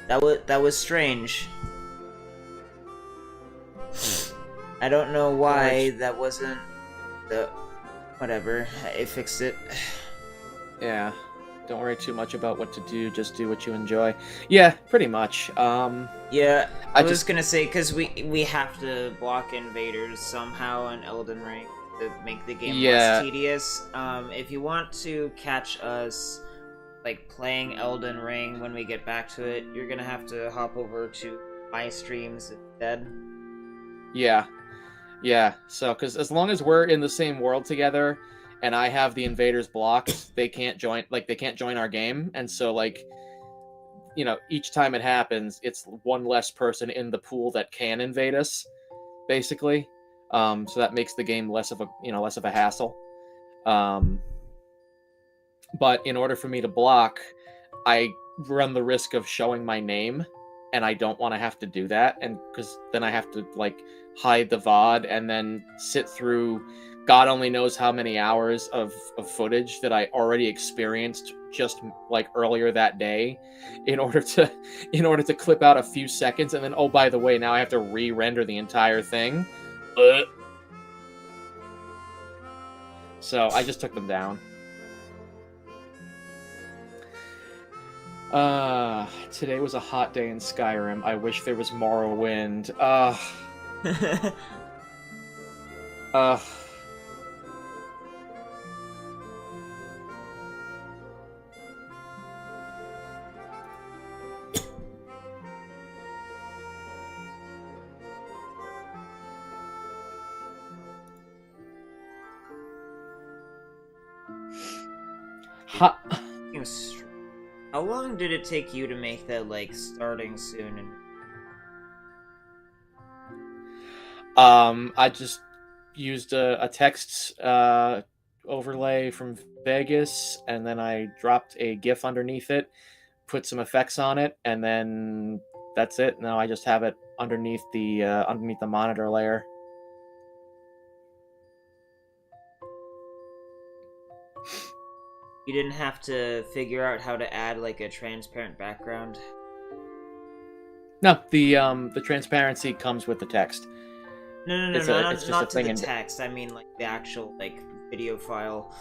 That was strange. I don't know why that wasn't the... Whatever, I fixed it. Yeah. Don't worry too much about what to do. Just do what you enjoy. Yeah, pretty much. Yeah, I I was just gonna say, because we have to block invaders somehow in Elden Ring to make the game less yeah. tedious. If you want to catch us, like, playing Elden Ring when we get back to it, you're gonna have to hop over to my streams instead. Yeah. Yeah. So, because as long as we're in the same world together, and I have the invaders blocked, they can't join. Like they can't join our game, and so like each time it happens, it's one less person in the pool that can invade us, basically. So that makes the game less of a hassle. Um, but in order for me to block, I run the risk of showing my name, and I don't want to have to do that, and because then I have to like hide the VOD and then sit through God only knows how many hours of footage that I already experienced just like earlier that day in order to clip out a few seconds, and then oh by the way, now I have to re-render the entire thing. So I just took them down. Today was a hot day in Skyrim. I wish there was Morrowind. Uh, hot. How long did it take you to make that, like, starting soon? I just used a text overlay from Vegas, and then I dropped a GIF underneath it, put some effects on it, and then that's it. Now I just have it underneath the monitor layer. You didn't have to figure out how to add, like, a transparent background? No, the transparency comes with the text. No, It's just a not to thing the in. text. I mean, like, the actual, like, video file.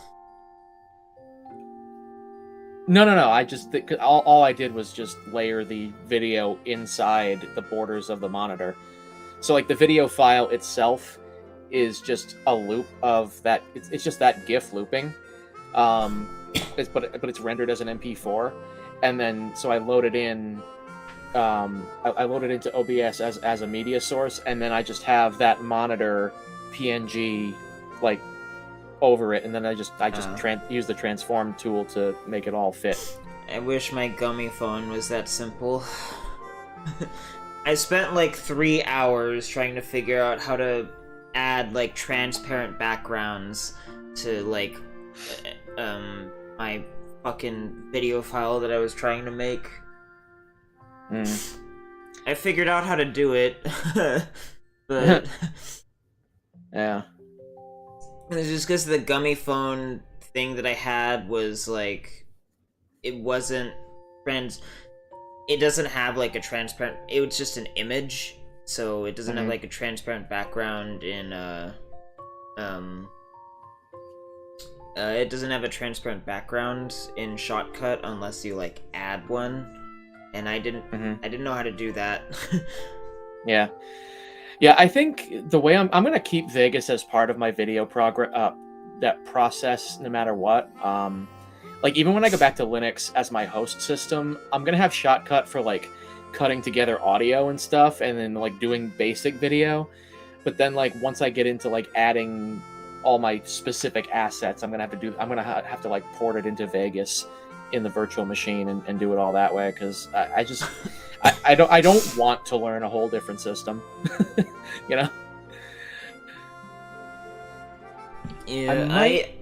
No. I just all I did was just layer the video inside the borders of the monitor. So like the video file itself is just a loop of that. It's just that GIF looping. But it's rendered as an MP4, and then so I load it in. I load it into OBS as a media source, and then I just have that monitor PNG like over it, and then I just use the transform tool to make it all fit. I wish my gummy phone was that simple. I spent like 3 hours trying to figure out how to add like transparent backgrounds to like my fucking video file that I was trying to make. I figured out how to do it, but yeah. it's just because the gummy phone thing that I had was like, it wasn't it doesn't have like a transparent. It was just an image, so it doesn't have like a transparent background in it doesn't have a transparent background in Shotcut unless you like add one, and I didn't know how to do that. Yeah. Yeah, I think the way I'm gonna keep Vegas as part of my video that process no matter what. Like even when I go back to Linux as my host system, I'm gonna have Shotcut for like cutting together audio and stuff, and then like doing basic video. But then like once I get into like adding all my specific assets, I'm gonna have to like port it into Vegas in the virtual machine and do it all that way, because I don't want to learn a whole different system. you know. Yeah,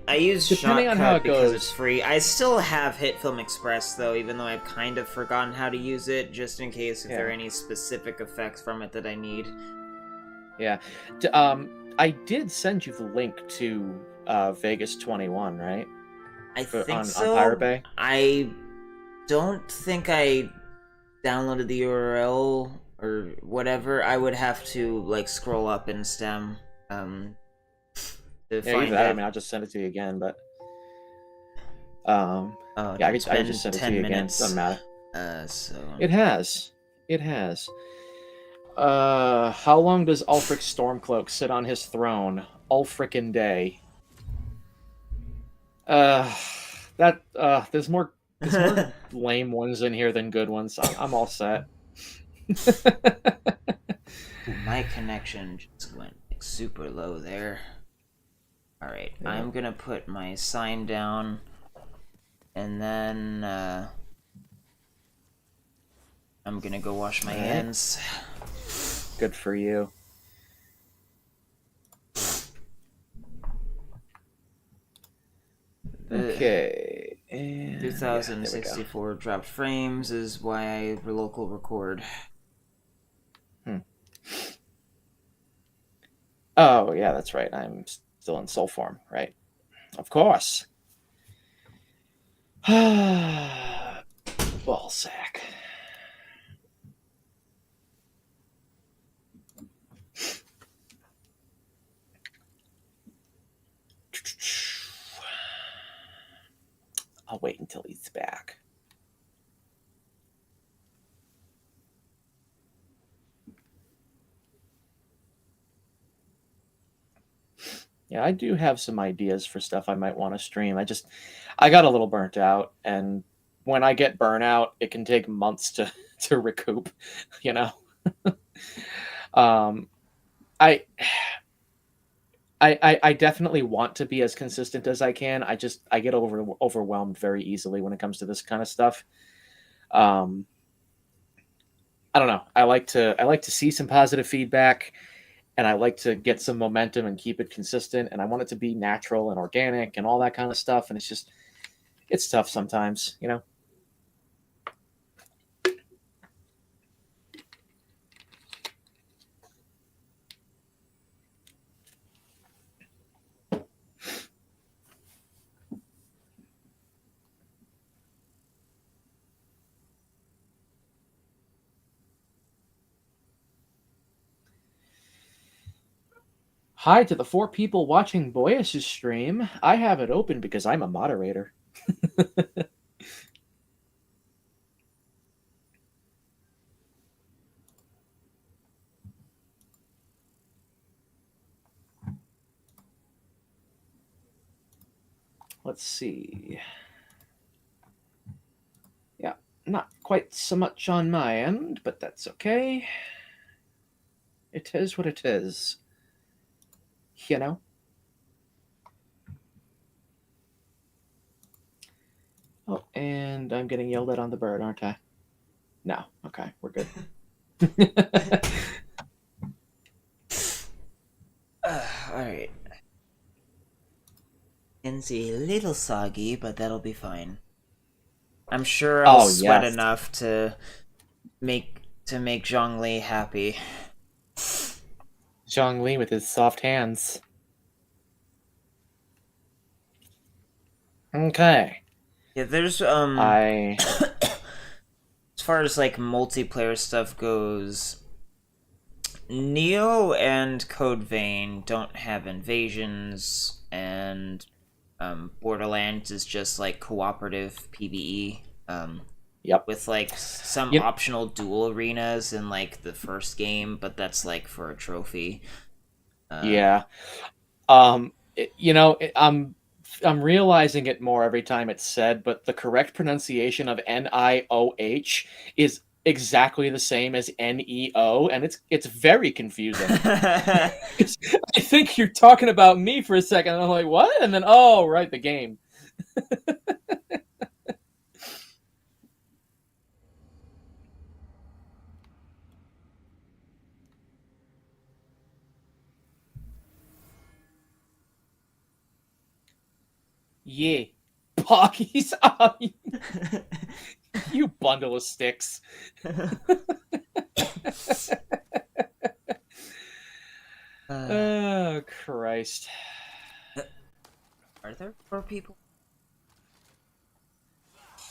I use Shotcut because it's free. I still have HitFilm Express though, even though I've kind of forgotten how to use it, just in case if there are any specific effects from it that I need. Yeah. I did send you the link to Vegas 21, right? I think so. On Pirate Bay? I don't think I downloaded the URL or whatever, I would have to like scroll up in stem to Yeah, either find that. I it. mean, I'll just send it to you again. But Oh, yeah, it's I could been just send it to 10 you again. Doesn't minutes. matter. So It has. It has. How long does Ulfric Stormcloak sit on his throne? All frickin' day. Uh, there's more lame ones in here than good ones. I'm all set. my connection just went like super low there. All right, Yeah. I'm gonna put my sign down, and then I'm gonna go wash my hands. Good for you. Okay. And yeah, there we go. 2064 dropped frames is why I local record. Oh, yeah, that's right. I'm still in soul form, right? Of course. Ballsack. I'll wait until he's back. Yeah, I do have some ideas for stuff I might want to stream. I got a little burnt out, and when I get burnout, it can take months to to recoup. You know, um, I, I definitely want to be as consistent as I can. I get overwhelmed very easily when it comes to this kind of stuff. Um, I don't know. I like to see some positive feedback, and I like to get some momentum and keep it consistent. And I want it to be natural and organic and all that kind of stuff. And it's tough sometimes, you know. Hi to the 4 people watching Boyus's stream. I have it open because I'm a moderator. Let's see. Yeah, not quite so much on my end, but that's okay. It is what it is. You know? Oh, and I'm getting yelled at on the bird, aren't I? No. Okay, we're good. Alright. It's a little soggy, but that'll be fine. I'm sure I'll sweat yes. enough to make Zhongli happy. Zhongli with his soft hands. Okay. Yeah, there's I as far as like multiplayer stuff goes, Neo and Code Vein don't have invasions, and Borderlands is just like cooperative PvE. Yep. With like some You, optional duel arenas in like the first game, but that's like for a trophy. yeah. I'm realizing it more every time it's said, but the correct pronunciation of NIOH is exactly the same as NEO, and it's very confusing. I think you're talking about me for a second, and I'm like, what? And then, oh, right, the game. Yeah. Pockies. You bundle of sticks. Oh, Christ. Are there 4 people?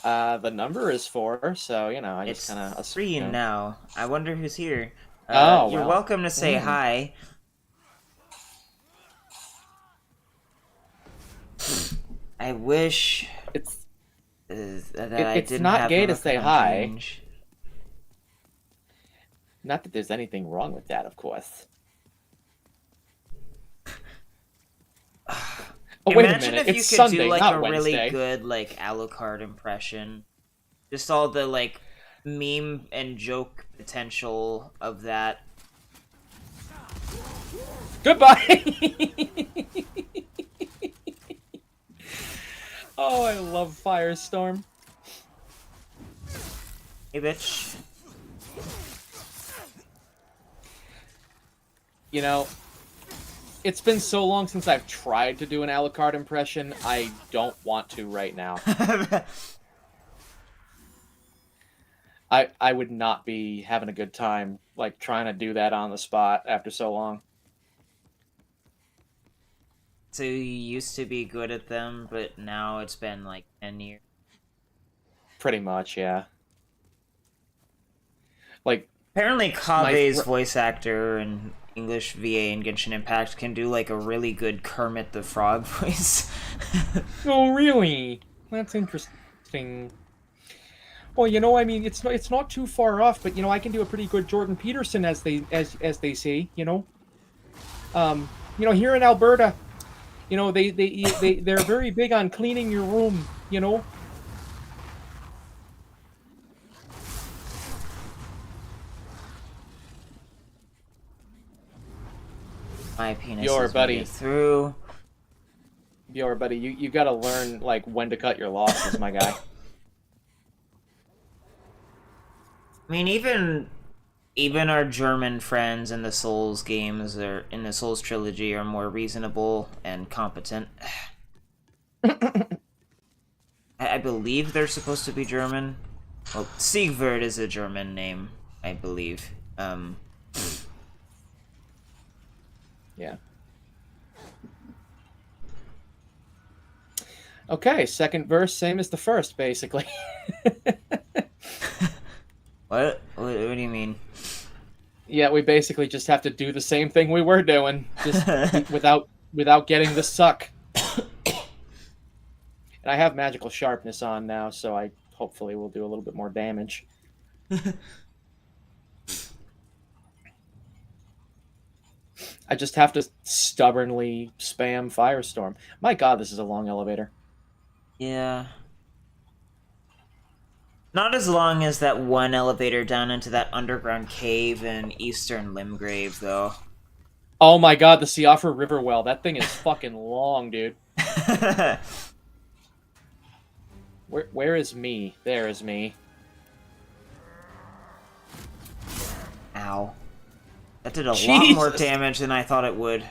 The number is 4, so you know I just It's kind of 3 assume. now. I wonder who's here. Oh You're well. welcome to say Hmm. hi. I wish It's that I it's didn't not have gay to him say on hi. change. Not that there's anything wrong with that, of course. Oh wait a Imagine minute, if you it's could do Sunday, like a not really Wednesday. good like Alucard impression. Just all the like meme and joke potential of that. Goodbye. Oh, I love Firestorm. Hey bitch. You know, it's been so long since I've tried to do an Alucard impression, I don't want to right now. I would not be having a good time, like, trying to do that on the spot after so long. So you used to be good at them, but now it's been like 10 years. Pretty much, yeah. Like, Apparently my... Kave's voice actor in English VA in Genshin Impact can do like a really good Kermit the Frog voice. Oh, really? That's interesting. Well, you know, I mean, it's not too far off, but you know, I can do a pretty good Jordan Peterson, as they say. You know, here in Alberta, you know, they're very big on cleaning your room. You know. My penis Your has made it buddy, through. you got to learn like when to cut your losses, my guy. I mean, even our German friends in the Souls games or in the Souls trilogy are more reasonable and competent. I believe they're supposed to be German. Well, Siegward is a German name, I believe. Yeah. Okay, second verse, same as the first, basically. What do you mean? Yeah, we basically just have to do the same thing we were doing, just without getting the suck. And I have magical sharpness on now, so I hopefully will do a little bit more damage. I just have to stubbornly spam Firestorm. My god, this is a long elevator. Yeah. Not as long as that one elevator down into that underground cave in Eastern Limgrave, though. Oh my god, the Siofra River Well. That thing is fucking long, dude. Where is me? There is me. Ow. That did a lot more Jesus! damage than I thought it would.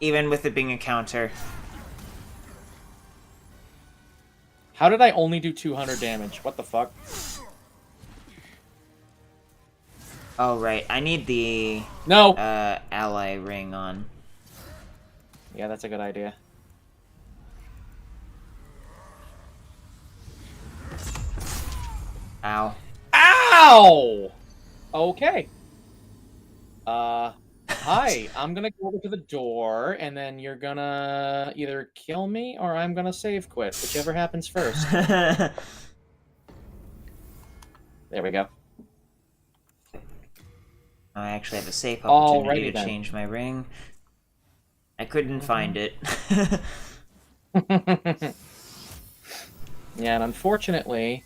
Even with it being a counter. How did I only do 200 damage? What the fuck? Oh, right. I need the No! ally ring on. Yeah, that's a good idea. Ow. Ow! Okay. Hi. I'm gonna go over to the door, and then you're gonna either kill me or I'm gonna save quit, whichever happens first. There we go. I actually have a safe opportunity Alrighty to then. change my ring. I couldn't find it. Yeah, and unfortunately,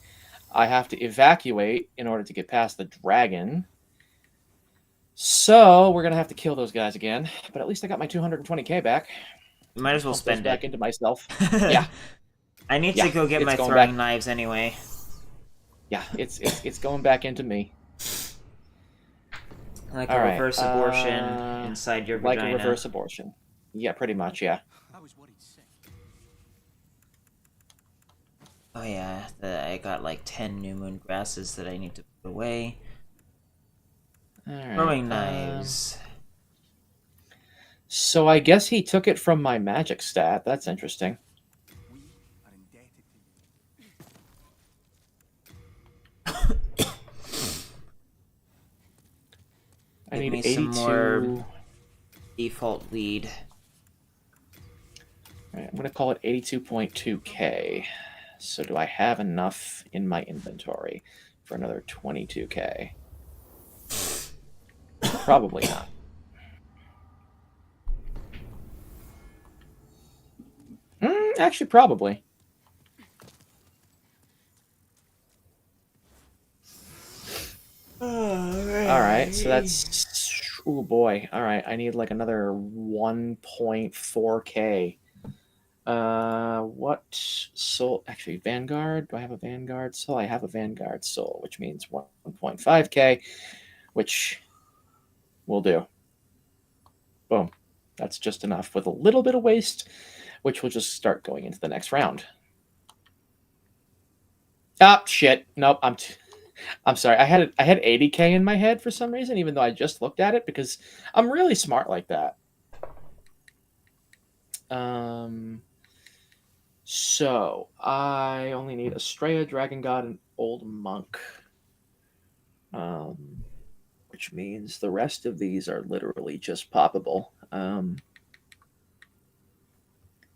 I have to evacuate in order to get past the dragon. So we're gonna have to kill those guys again. But at least I got my 220k back. You might as well Pump those spend back it. into myself. Yeah, I need yeah. to go get It's my going throwing back. knives anyway. Yeah, it's going back into me. Like All a right. reverse abortion inside your Like vagina. a reverse abortion. Yeah, pretty much. Yeah. Oh yeah, I got like 10 new moon grasses that I need to put away. All right. Throwing knives. So I guess he took it from my magic stat. That's interesting. default lead. All right, I'm gonna call it 82.2K. So do I have enough in my inventory for another 22K? Probably not. Actually, probably. All right, so that's oh boy. All right, I need like another 1.4K. What soul? Actually, Vanguard. Do I have a Vanguard soul? I have a Vanguard soul, which means 1.5K, which will do. Boom. That's just enough with a little bit of waste, which will just start going into the next round. Ah, shit. Nope. I'm sorry. I had 80K in my head for some reason, even though I just looked at it because I'm really smart like that. So I only need Estrella, Dragon God, and Old Monk. Which means the rest of these are literally just poppable.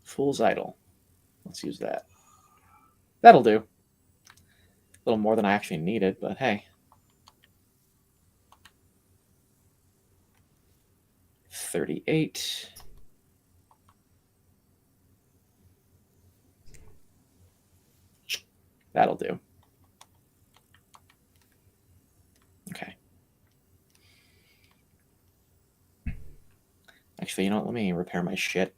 Fool's Idol. Let's use that. That'll do. A little more than I actually needed, but hey. 38. That'll do. Okay. Actually, you know what? Let me repair my shit.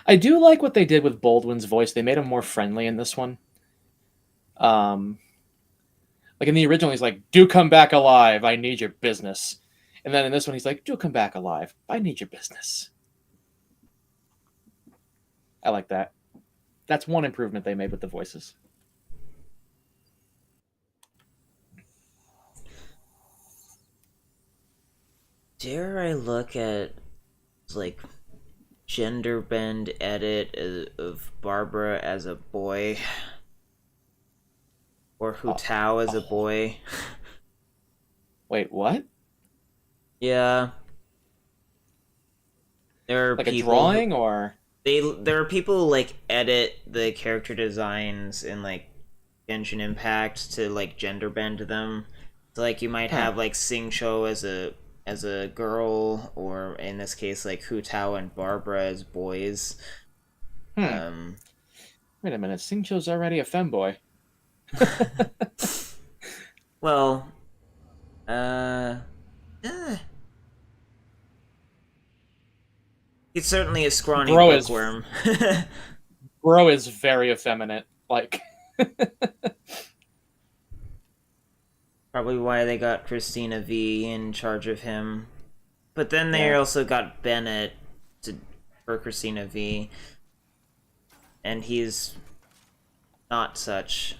I do like what they did with Baldwin's voice. They made him more friendly in this one. Like in the original, he's like, "Do come back alive. I need your business." And then in this one, he's like, "Do come back alive. I need your business." I like that. That's one improvement they made with the voices. Dare I look at like gender bend edit of Barbara as a boy or Hu Tao as a boy? Wait, what? Yeah, there are Like a people who drawing or? there are people who like edit the character designs in like Genshin Impact to like gender bend them. So like you might Huh. have like Sing Cho as a girl, or in this case like Hu Tao and Barbara as boys. Hmm. Um, Wait a minute. Singcho's already a femboy. well, uh, eh. He's certainly a scrawny Bro is bookworm. bro is very effeminate. Like, Probably why they got Christina V in charge of him. But then they yeah, also got Bennett to, for Christina V, and he's not such.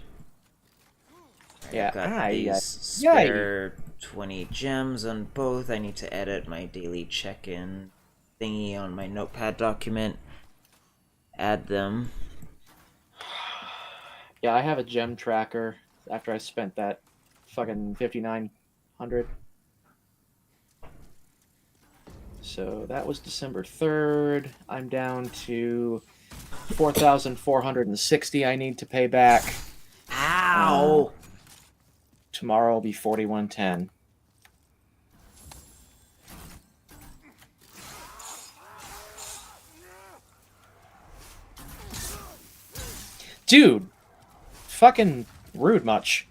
yeah. I've got Yeah. these spare 20 gems on both. I need to edit my daily check-in thingy on my notepad document. Add them. Yeah, I have a gem tracker after I spent that fucking 5,900. So that was December 3rd. I'm down to 4,460 I need to pay back. Ow! Tomorrow will be 4,110. Dude, fucking rude much.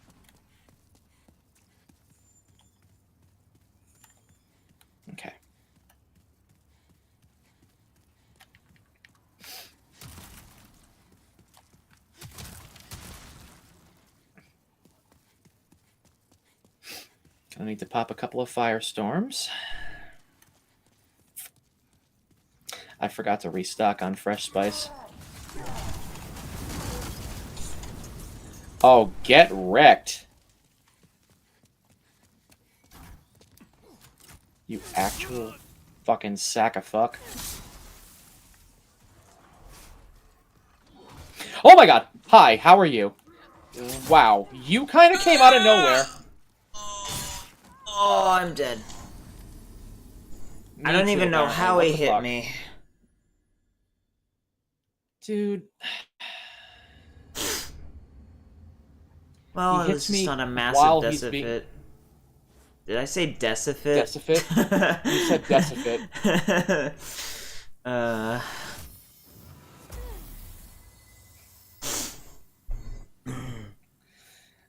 Okay. Gonna need to pop a couple of firestorms. I forgot to restock on fresh spice. Oh, get wrecked. You actual fucking sack of fuck. Oh my god! Hi, how are you? Wow, you kind of came out of nowhere. Oh, I'm dead. I Me don't too, even know apparently. how What he the hit fuck? me. Dude, he Well, it was hits just me on a massive while he's being... decifit. Did I say decifit? Decifit? You said decifit. uh...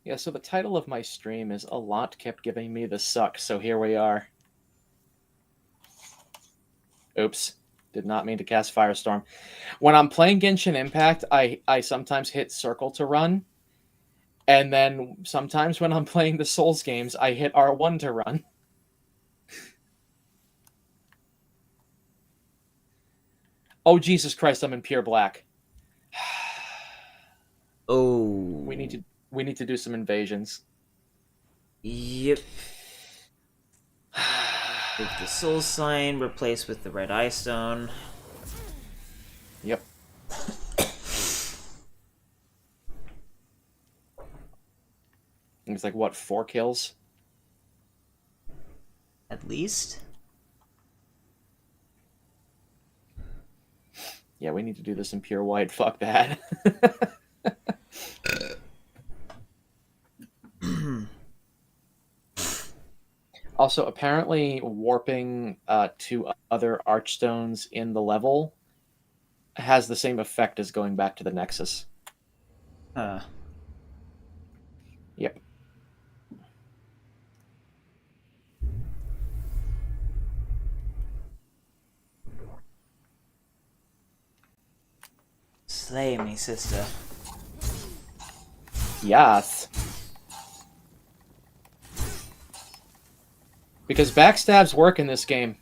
Yeah, so the title of my stream is A Lot Kept Giving Me the Suck, so here we are. Oops. Did not mean to cast Firestorm. When I'm playing Genshin Impact, I sometimes hit circle to run. And then sometimes when I'm playing the Souls games, I hit R1 to run. Oh, Jesus Christ, I'm in pure black. Oh. We need to do some invasions. Yep. Move the soul sign, replace with the red eye stone. Yep. It's like, what, 4 kills? At least. Yeah, we need to do this in pure white. Fuck that. Also, apparently warping 2 other archstones in the level has the same effect as going back to the Nexus. Huh. Yep. Slay me, sister. Yes. Because backstabs work in this game.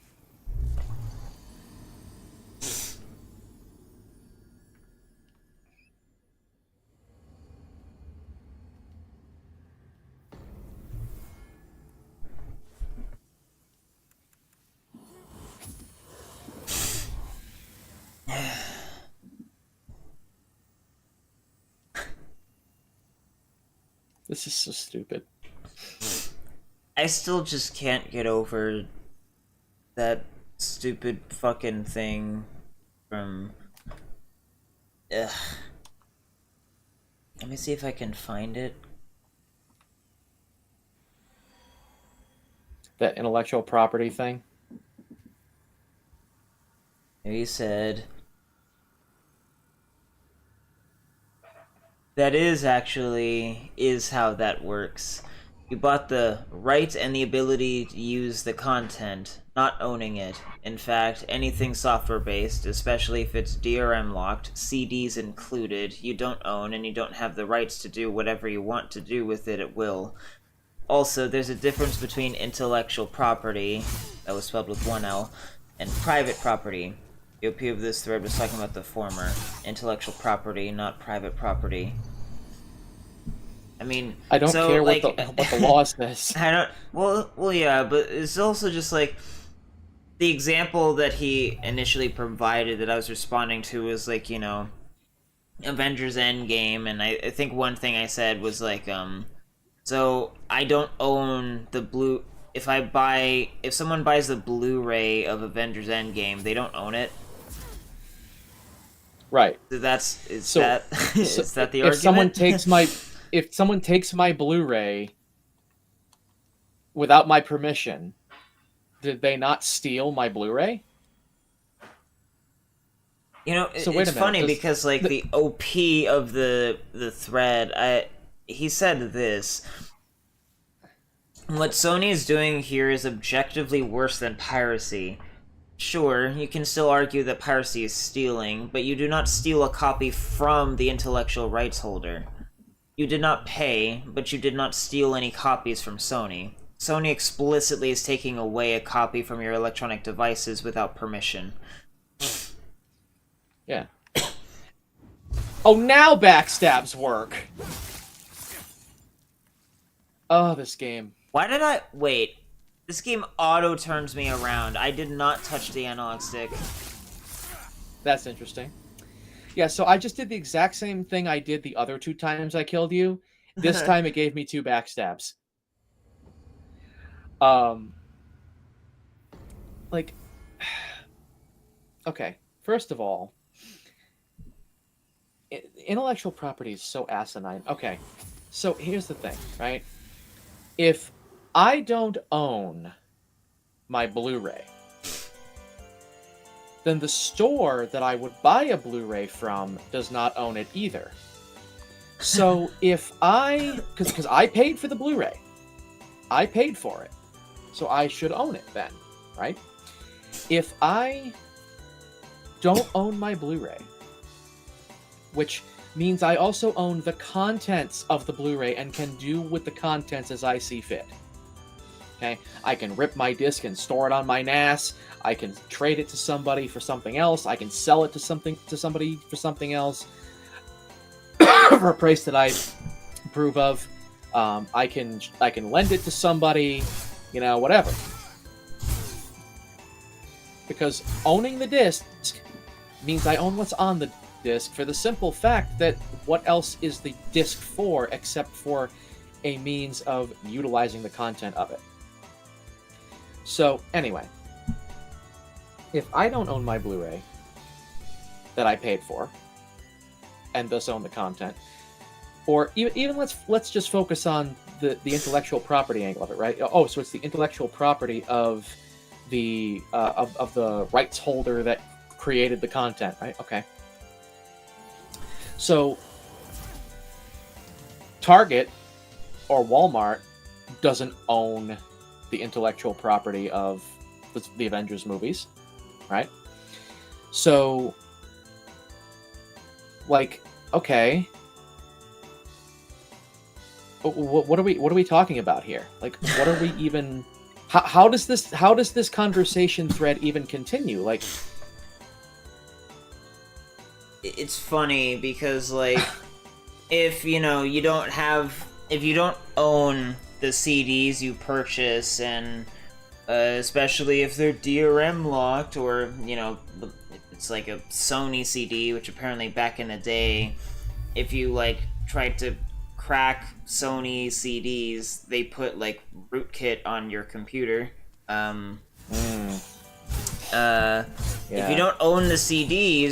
This is so stupid. I still just can't get over that stupid fucking thing from... Ugh. Let me see if I can find it. That intellectual property thing. He said... That is how that works. You bought the right and the ability to use the content, not owning it. In fact, anything software-based, especially if it's DRM locked, CDs included, you don't own and you don't have the rights to do whatever you want to do with it at will. Also, there's a difference between intellectual property, that was spelled with one L, and private property. The OP of this thread was talking about the former. Intellectual property, not private property. I mean, I don't so, care like, what the law says. I don't. Well, yeah, but it's also just like the example that he initially provided that I was responding to was like, you know, Avengers Endgame, and I think one thing I said was like, so I don't own the blue. If someone buys the Blu-ray of Avengers Endgame, they don't own it. Right. So is So that the if someone argument? if someone takes my Blu-ray without my permission, did they not steal my Blu-ray? You know, So wait it's a minute. funny because like the OP of the thread, he said this. What Sony is doing here is objectively worse than piracy. Sure, you can still argue that piracy is stealing, but you do not steal a copy from the intellectual rights holder. You did not pay, but you did not steal any copies from Sony. Sony explicitly is taking away a copy from your electronic devices without permission. Yeah. Oh, now backstabs work. Oh, this game. Why did I... Wait. This game auto-turns me around. I did not touch the analog stick. That's interesting. Yeah, so I just did the exact same thing I did the other 2 times I killed you. This time it gave me 2 backstabs. Um, like, okay, first of all, intellectual property is so asinine. Okay, so here's the thing, right? If I don't own my Blu-ray, then the store that I would buy a Blu-ray from does not own it either. So if because I paid for the Blu-ray, I paid for it, so I should own it then, right? If I don't own my Blu-ray, which means I also own the contents of the Blu-ray and can do with the contents as I see fit. Okay, I can rip my disc and store it on my NAS. I can trade it to somebody for something else. I can sell it to somebody for something else for a price that I approve of. I can lend it to somebody, whatever. Because owning the disc means I own what's on the disc, for the simple fact that what else is the disc for except for a means of utilizing the content of it. So anyway, if I don't own my Blu-ray that I paid for, and thus own the content, or even let's just focus on the intellectual property angle of it, right? Oh, so it's the intellectual property of the of the rights holder that created the content, right? Okay. So Target or Walmart doesn't own the intellectual property of the Avengers movies, right? So, like, okay, what are we talking about here? Like, what are we even? How does this conversation thread even continue? Like, It's funny because like if you don't own the CDs you purchase, and especially if they're DRM locked, or if it's like a Sony CD, which apparently back in the day, if you like tried to crack Sony CDs, they put like rootkit on your computer. If you yeah. don't own the CDs,